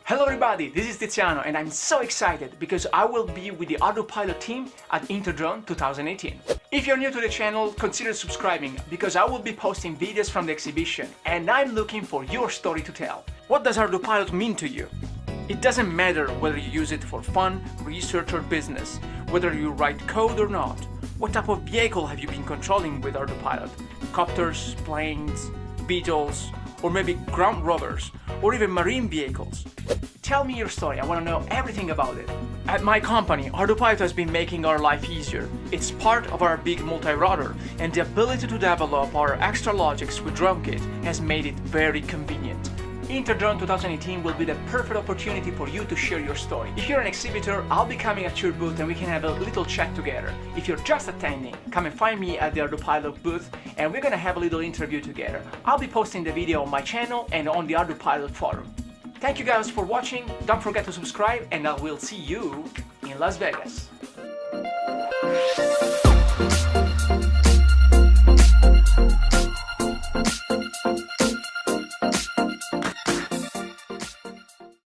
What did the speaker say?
Hello everybody, this is Tiziano and I'm so excited because I will be with the Ardupilot team at Interdrone 2018. If you're new to the channel, consider subscribing because I will be posting videos from the exhibition and I'm looking for your story to tell. What does Ardupilot mean to you? It doesn't matter whether you use it for fun, research or business, whether you write code or not. What type of vehicle have you been controlling with Ardupilot? Copters, planes, VTOLs, or maybe ground rovers, or even marine vehicles? Tell me your story, I want to know everything about it. At my company, Ardupilot has been making our life easier. It's part of our big multi-rotor, and the ability to develop our extra logics with DroneKit has made it very convenient. Interdrone 2018 will be the perfect opportunity for you to share your story. If you're an exhibitor, I'll be coming at your booth and we can have a little chat together. If you're just attending, come and find me at the Ardupilot booth and we're gonna have a little interview together. I'll be posting the video on my channel and on the Ardupilot forum. Thank you guys for watching, don't forget to subscribe and I will see you in Las Vegas.